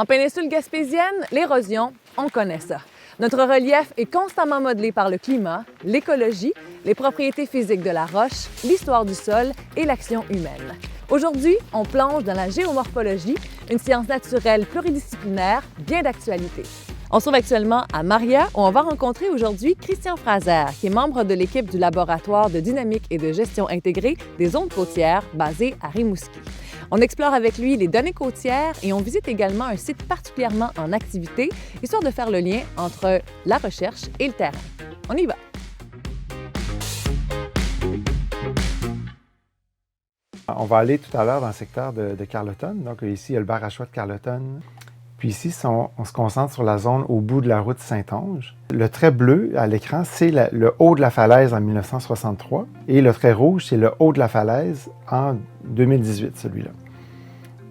En péninsule gaspésienne, l'érosion, on connaît ça. Notre relief est constamment modelé par le climat, l'écologie, les propriétés physiques de la roche, l'histoire du sol et l'action humaine. Aujourd'hui, on plonge dans la géomorphologie, une science naturelle pluridisciplinaire bien d'actualité. On se trouve actuellement à Maria, où on va rencontrer aujourd'hui Christian Fraser, qui est membre de l'équipe du laboratoire de dynamique et de gestion intégrée des zones côtières basé à Rimouski. On explore avec lui les données côtières et on visite également un site particulièrement en activité, histoire de faire le lien entre la recherche et le terrain. On y va! On va aller tout à l'heure dans le secteur de Carleton. Donc ici, il y a le bar à choix de Carleton. Puis ici, on se concentre sur la zone au bout de la route Saint-Onge. Le trait bleu à l'écran, c'est le haut de la falaise en 1963. Et le trait rouge, c'est le haut de la falaise en 2018, celui-là.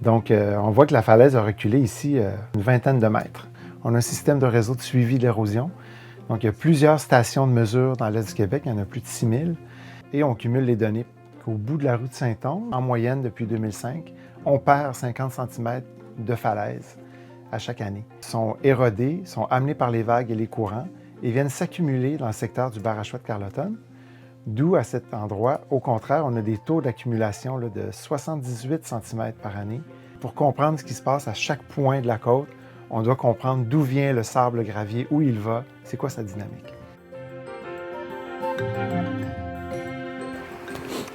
Donc, on voit que la falaise a reculé ici une vingtaine de mètres. On a un système de réseau de suivi de l'érosion. Donc, il y a plusieurs stations de mesure dans l'Est du Québec. Il y en a plus de 6000. Et on cumule les données. Au bout de la route Saint-Onge, en moyenne depuis 2005, on perd 50 cm de falaise à chaque année. Ils sont érodés, sont amenés par les vagues et les courants et viennent s'accumuler dans le secteur du bar à choix de Carleton. D'où, à cet endroit, au contraire, on a des taux d'accumulation de 78 cm par année. Pour comprendre ce qui se passe à chaque point de la côte, on doit comprendre d'où vient le sable gravier, où il va, c'est quoi sa dynamique.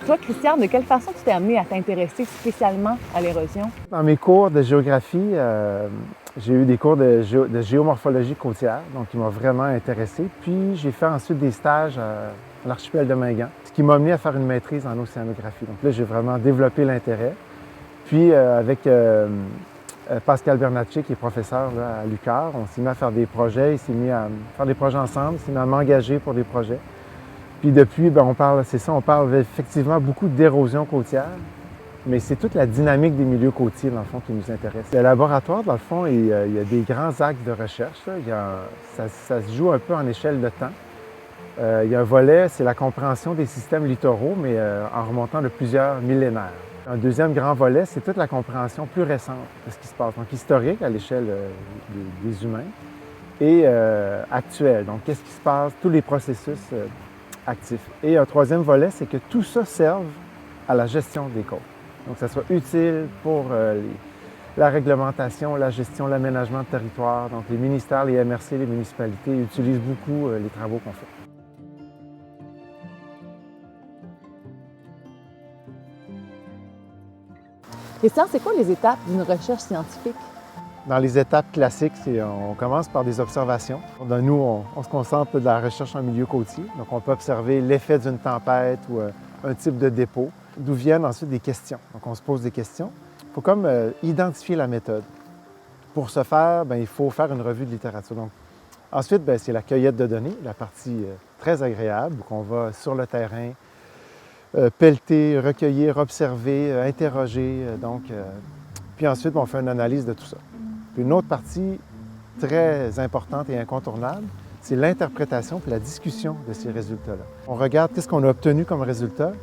Toi, Christian, de quelle façon tu t'es amené à t'intéresser spécialement à l'érosion? Dans mes cours de géographie, j'ai eu des cours de géomorphologie côtière, donc qui m'ont vraiment intéressé. Puis j'ai fait ensuite des stages à l'archipel de Mingan, ce qui m'a amené à faire une maîtrise en océanographie. Donc là, j'ai vraiment développé l'intérêt. Puis avec Pascal Bernatchez, qui est professeur là, à l'UQAR, on s'est mis à faire des projets, il s'est mis à faire des projets ensemble, il s'est mis à m'engager pour des projets. Puis depuis, on parle effectivement beaucoup d'érosion côtière, mais c'est toute la dynamique des milieux côtiers, dans le fond, qui nous intéresse. Le laboratoire, dans le fond, il y a des grands axes de recherche. Ça se joue un peu en échelle de temps. Il y a un volet, c'est la compréhension des systèmes littoraux, mais en remontant de plusieurs millénaires. Un deuxième grand volet, c'est toute la compréhension plus récente de ce qui se passe, donc historique à l'échelle des humains et actuelle. Donc, qu'est-ce qui se passe, tous les processus actifs. Et un troisième volet, c'est que tout ça serve à la gestion des côtes. Donc, ça soit utile pour la réglementation, la gestion, l'aménagement de territoire. Donc, les ministères, les MRC, les municipalités utilisent beaucoup les travaux qu'on fait. Christian, c'est quoi les étapes d'une recherche scientifique? Dans les étapes classiques, on commence par des observations. Nous, on se concentre de la recherche en milieu côtier. Donc, on peut observer l'effet d'une tempête ou un type de dépôt, d'où viennent ensuite des questions. Donc, on se pose des questions. Il faut comme identifier la méthode. Pour ce faire, il faut faire une revue de littérature. Donc, ensuite, c'est la cueillette de données, la partie très agréable, où on va sur le terrain, pelleter, recueillir, observer, interroger. Puis ensuite, on fait une analyse de tout ça. Puis une autre partie très importante et incontournable, c'est l'interprétation puis la discussion de ces résultats-là. On regarde qu'est-ce qu'on a obtenu comme résultat,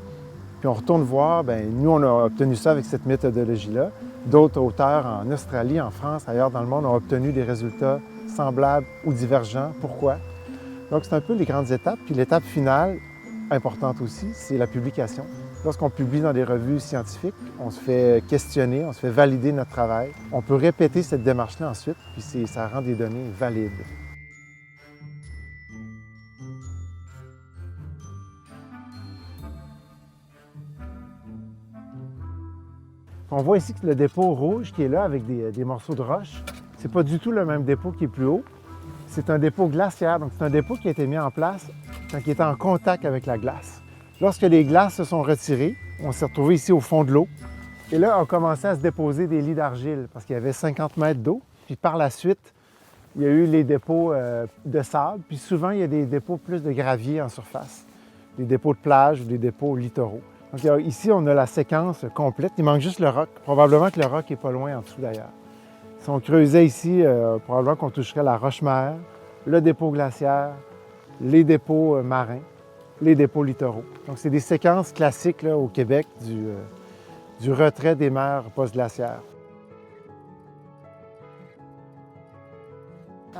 puis on retourne voir, nous, on a obtenu ça avec cette méthodologie-là. D'autres auteurs en Australie, en France, ailleurs dans le monde ont obtenu des résultats semblables ou divergents. Pourquoi? Donc, c'est un peu les grandes étapes. Puis l'étape finale, importante aussi, c'est la publication. Lorsqu'on publie dans des revues scientifiques, on se fait questionner, on se fait valider notre travail. On peut répéter cette démarche-là ensuite, puis ça rend des données valides. On voit ici que le dépôt rouge qui est là avec des morceaux de roche, c'est pas du tout le même dépôt qui est plus haut. C'est un dépôt glaciaire, donc c'est un dépôt qui a été mis en place quand il était en contact avec la glace. Lorsque les glaces se sont retirées, on s'est retrouvé ici au fond de l'eau. Et là, on commençait à se déposer des lits d'argile parce qu'il y avait 50 mètres d'eau. Puis par la suite, il y a eu les dépôts de sable. Puis souvent, il y a des dépôts plus de gravier en surface, des dépôts de plage ou des dépôts littoraux. Donc ici, on a la séquence complète. Il manque juste le roc. Probablement que le roc n'est pas loin en dessous d'ailleurs. Si on creusait ici, probablement qu'on toucherait la roche-mère, le dépôt glaciaire, les dépôts marins, les dépôts littoraux. Donc, c'est des séquences classiques là, au Québec du retrait des mers post-glaciaires.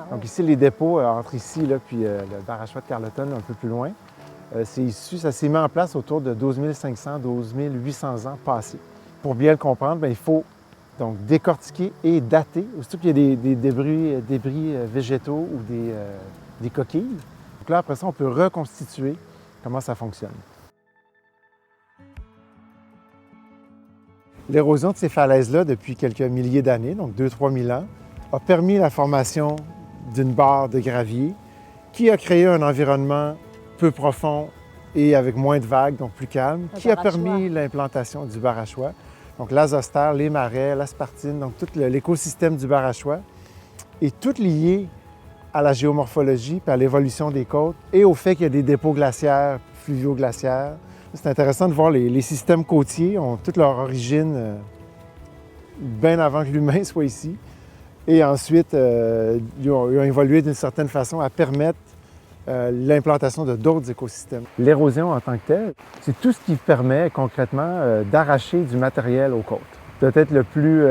Ah, Donc ouais. ici, les dépôts, entre ici là, puis le Barachois de Carleton, un peu plus loin, ça s'est mis en place autour de 12 500, 12 800 ans passés. Pour bien le comprendre, bien, il faut donc décortiquer et dater, aussitôt qu'il y a des débris végétaux ou des coquilles. Donc là, après ça, on peut reconstituer comment ça fonctionne. L'érosion de ces falaises-là, depuis quelques milliers d'années, donc 2-3 000 ans, a permis la formation d'une barre de gravier qui a créé un environnement peu profond et avec moins de vagues, donc plus calme, qui a permis l'implantation du Barachois. Donc l'azostère, les marais, l'aspartine, donc tout l'écosystème du Barachois est tout lié à la géomorphologie et à l'évolution des côtes et au fait qu'il y a des dépôts glaciaires, fluvio-glaciaires. C'est intéressant de voir les systèmes côtiers ont toute leur origine bien avant que l'humain soit ici. Et ensuite, ils ont évolué d'une certaine façon à permettre l'implantation de d'autres écosystèmes. L'érosion en tant que telle, c'est tout ce qui permet concrètement d'arracher du matériel aux côtes. Peut-être le plus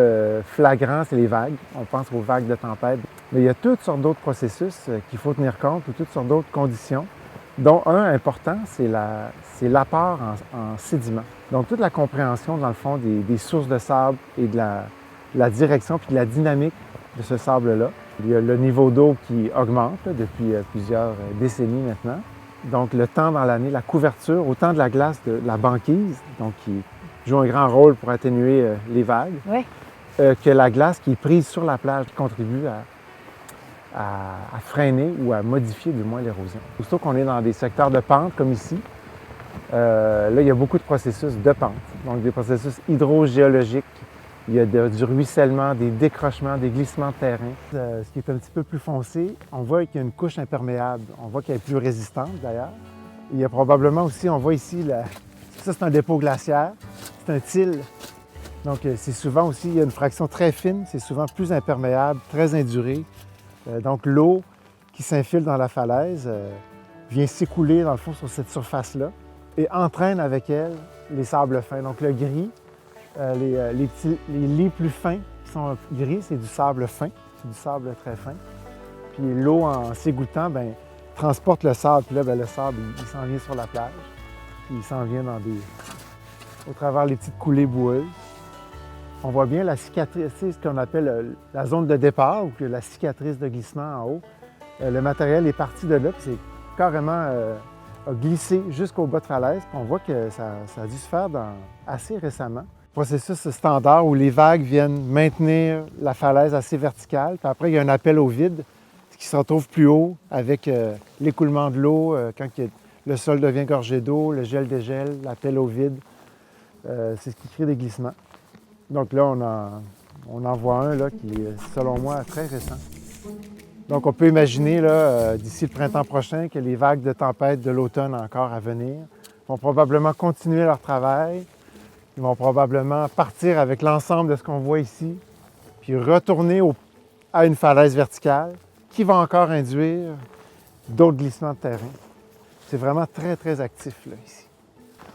flagrant, c'est les vagues. On pense aux vagues de tempête. Mais il y a toutes sortes d'autres processus qu'il faut tenir compte ou toutes sortes d'autres conditions, dont un important, c'est l'apport en sédiments. Donc toute la compréhension, dans le fond, des sources de sable et de la direction puis de la dynamique de ce sable-là. Il y a le niveau d'eau qui augmente depuis plusieurs décennies maintenant. Donc le temps dans l'année, la couverture, autant de la glace, de la banquise, donc qui joue un grand rôle pour atténuer les vagues, Oui. que la glace qui est prise sur la plage qui contribue à freiner ou à modifier du moins l'érosion. Aussitôt qu'on est dans des secteurs de pente comme ici, là il y a beaucoup de processus de pente, donc des processus hydrogéologiques. Il y a du ruissellement, des décrochements, des glissements de terrain. Ce qui est un petit peu plus foncé, on voit qu'il y a une couche imperméable. On voit qu'elle est plus résistante d'ailleurs. Il y a probablement aussi, on voit ici, ça c'est un dépôt glaciaire, c'est un till. Donc c'est souvent aussi, il y a une fraction très fine, c'est souvent plus imperméable, très induré. Donc l'eau qui s'infile dans la falaise vient s'écouler dans le fond sur cette surface-là et entraîne avec elle les sables fins. Donc le gris, les lits plus fins qui sont gris, c'est du sable fin, c'est du sable très fin. Puis l'eau, en s'égouttant, bien, transporte le sable. Puis là, bien, le sable, il s'en vient sur la plage. Puis il s'en vient au travers les petites coulées boueuses. On voit bien la cicatrice, c'est ce qu'on appelle la zone de départ ou la cicatrice de glissement en haut. Le matériel est parti de là, puis c'est carrément a glissé jusqu'au bas de falaise. Puis on voit que ça a dû se faire assez récemment. Processus standard où les vagues viennent maintenir la falaise assez verticale. Puis après, il y a un appel au vide qui se retrouve plus haut avec l'écoulement de l'eau, quand le sol devient gorgé d'eau, le gel dégèle, l'appel au vide. C'est ce qui crée des glissements. Donc là, on en voit un là, qui est, selon moi, très récent. Donc on peut imaginer d'ici le printemps prochain que les vagues de tempête de l'automne encore à venir vont probablement continuer leur travail. Ils vont probablement partir avec l'ensemble de ce qu'on voit ici, puis retourner à une falaise verticale qui va encore induire d'autres glissements de terrain. C'est vraiment très, très actif là, ici.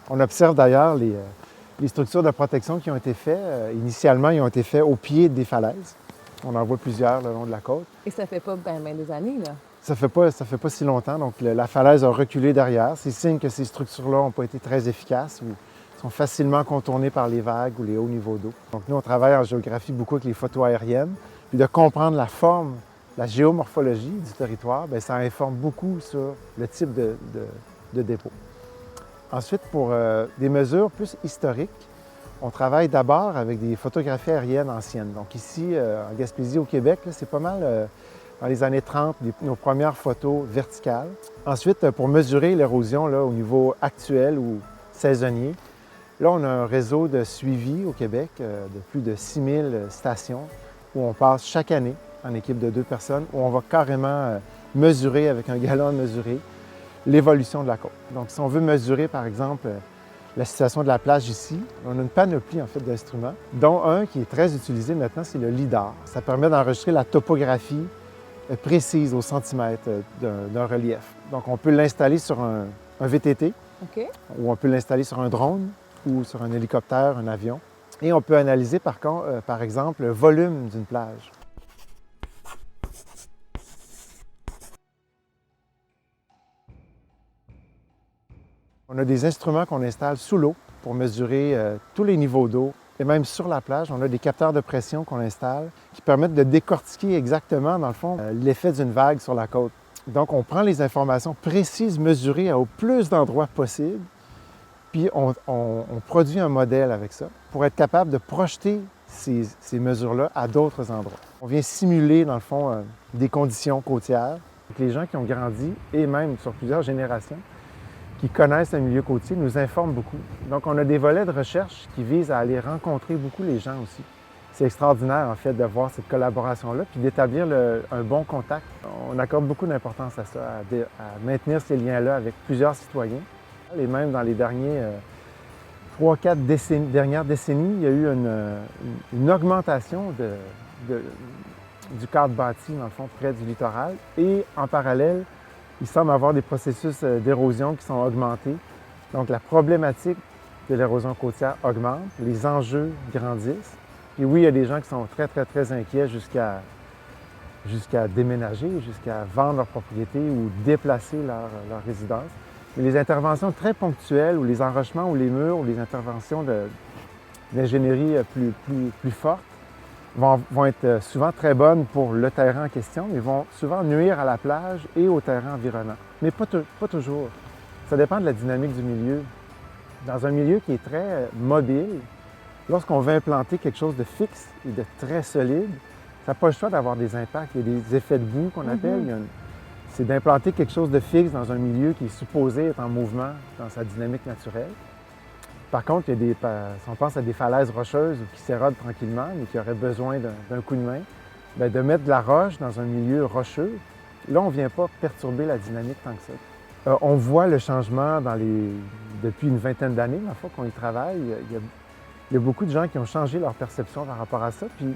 On observe d'ailleurs les structures de protection qui ont été faites. Initialement, ils ont été faits au pied des falaises. On en voit plusieurs le long de la côte. Et ça fait pas ben des années, là. Ça fait pas si longtemps. Donc la falaise a reculé derrière. C'est signe que ces structures-là n'ont pas été très efficaces ou sont facilement contournées par les vagues ou les hauts niveaux d'eau. Donc nous, on travaille en géographie beaucoup avec les photos aériennes. Puis de comprendre la forme, la géomorphologie du territoire, bien, ça informe beaucoup sur le type de dépôt. Ensuite, pour des mesures plus historiques, on travaille d'abord avec des photographies aériennes anciennes. Donc ici, en Gaspésie, au Québec, c'est pas mal dans les années 30, nos premières photos verticales. Ensuite, pour mesurer l'érosion au niveau actuel ou saisonnier, là, on a un réseau de suivi au Québec de plus de 6000 stations où on passe chaque année en équipe de 2 personnes, où on va carrément mesurer avec un galon mesuré l'évolution de la côte. Donc, si on veut mesurer, par exemple, la situation de la plage ici, on a une panoplie en fait d'instruments, dont un qui est très utilisé maintenant, c'est le lidar. Ça permet d'enregistrer la topographie précise au centimètre d'un relief. Donc, on peut l'installer sur un VTT, OK. ou on peut l'installer sur un drone ou sur un hélicoptère, un avion. Et on peut analyser, par exemple, le volume d'une plage. On a des instruments qu'on installe sous l'eau pour mesurer tous les niveaux d'eau. Et même sur la plage, on a des capteurs de pression qu'on installe qui permettent de décortiquer exactement, dans le fond, l'effet d'une vague sur la côte. Donc, on prend les informations précises, mesurées au plus d'endroits possible, puis on produit un modèle avec ça pour être capable de projeter ces mesures-là à d'autres endroits. On vient simuler, dans le fond, des conditions côtières. Les gens qui ont grandi, et même sur plusieurs générations, qui connaissent le milieu côtier, nous informent beaucoup. Donc, on a des volets de recherche qui visent à aller rencontrer beaucoup les gens aussi. C'est extraordinaire, en fait, de voir cette collaboration-là, puis d'établir un bon contact. On accorde beaucoup d'importance à ça, à maintenir ces liens-là avec plusieurs citoyens. Et même dans les dernières 3-4 décennies, il y a eu une augmentation du cadre bâti, dans le fond, près du littoral. Et en parallèle, il semble avoir des processus d'érosion qui sont augmentés. Donc, la problématique de l'érosion côtière augmente, les enjeux grandissent. Et oui, il y a des gens qui sont très, très, très inquiets jusqu'à déménager, jusqu'à vendre leur propriété ou déplacer leur résidence. Mais les interventions très ponctuelles, ou les enrochements, ou les murs, ou les interventions d'ingénierie plus fortes vont être souvent très bonnes pour le terrain en question, mais vont souvent nuire à la plage et au terrain environnant. Mais pas toujours. Ça dépend de la dynamique du milieu. Dans un milieu qui est très mobile, lorsqu'on veut implanter quelque chose de fixe et de très solide, ça n'a pas le choix d'avoir des impacts. Il y a des effets de boue qu'on appelle. C'est d'implanter quelque chose de fixe dans un milieu qui est supposé être en mouvement dans sa dynamique naturelle. Par contre, si on pense à des falaises rocheuses qui s'érodent tranquillement, mais qui auraient besoin d'un coup de main, bien, de mettre de la roche dans un milieu rocheux, là, on ne vient pas perturber la dynamique tant que ça. On voit le changement depuis une vingtaine d'années, la fois qu'on y travaille. Il y a beaucoup de gens qui ont changé leur perception par rapport à ça. Puis,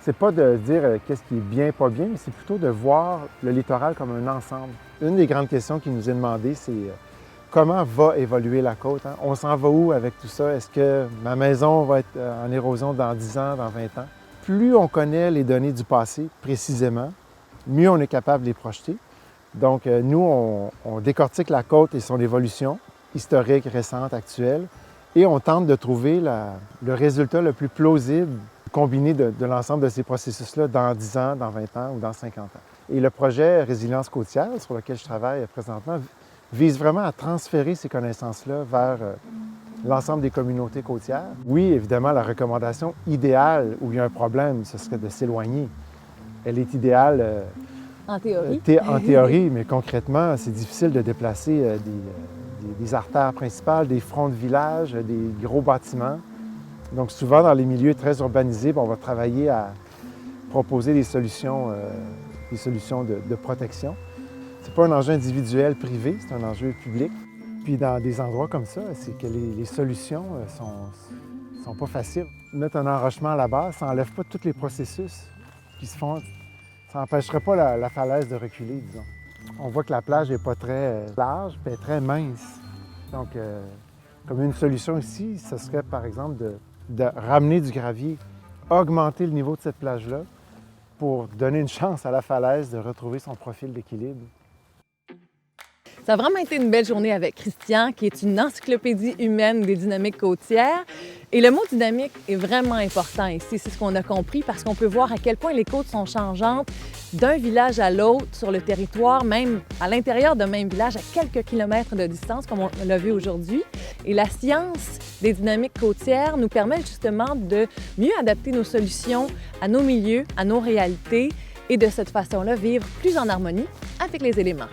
c'est pas de dire qu'est-ce qui est bien, pas bien, mais c'est plutôt de voir le littoral comme un ensemble. Une des grandes questions qui nous est demandée, c'est comment va évoluer la côte? Hein? On s'en va où avec tout ça? Est-ce que ma maison va être en érosion dans 10 ans, dans 20 ans? Plus on connaît les données du passé précisément, mieux on est capable de les projeter. Donc, nous, on décortique la côte et son évolution historique, récente, actuelle, et on tente de trouver le résultat le plus plausible combiné de l'ensemble de ces processus-là dans 10 ans, dans 20 ans ou dans 50 ans. Et le projet Résilience côtière, sur lequel je travaille présentement, vise vraiment à transférer ces connaissances-là vers l'ensemble des communautés côtières. Oui, évidemment, la recommandation idéale où il y a un problème, ce serait de s'éloigner. Elle est idéale en théorie. En théorie, mais concrètement, c'est difficile de déplacer des artères principales, des fronts de village, des gros bâtiments. Donc souvent, dans les milieux très urbanisés, on va travailler à proposer des solutions de protection. Ce n'est pas un enjeu individuel, privé, c'est un enjeu public. Puis dans des endroits comme ça, c'est que les solutions sont pas faciles. Mettre un enrochement à la base, ça n'enlève pas tous les processus qui se font. Ça n'empêcherait pas la falaise de reculer, disons. On voit que la plage n'est pas très large, puis elle est très mince. Donc, comme une solution ici, ce serait par exemple de ramener du gravier, augmenter le niveau de cette plage-là pour donner une chance à la falaise de retrouver son profil d'équilibre. Ça a vraiment été une belle journée avec Christian, qui est une encyclopédie humaine des dynamiques côtières. Et le mot dynamique est vraiment important ici, c'est ce qu'on a compris, parce qu'on peut voir à quel point les côtes sont changeantes d'un village à l'autre sur le territoire, même à l'intérieur d'un même village, à quelques kilomètres de distance, comme on l'a vu aujourd'hui. Et la science des dynamiques côtières nous permet justement de mieux adapter nos solutions à nos milieux, à nos réalités, et de cette façon-là, vivre plus en harmonie avec les éléments.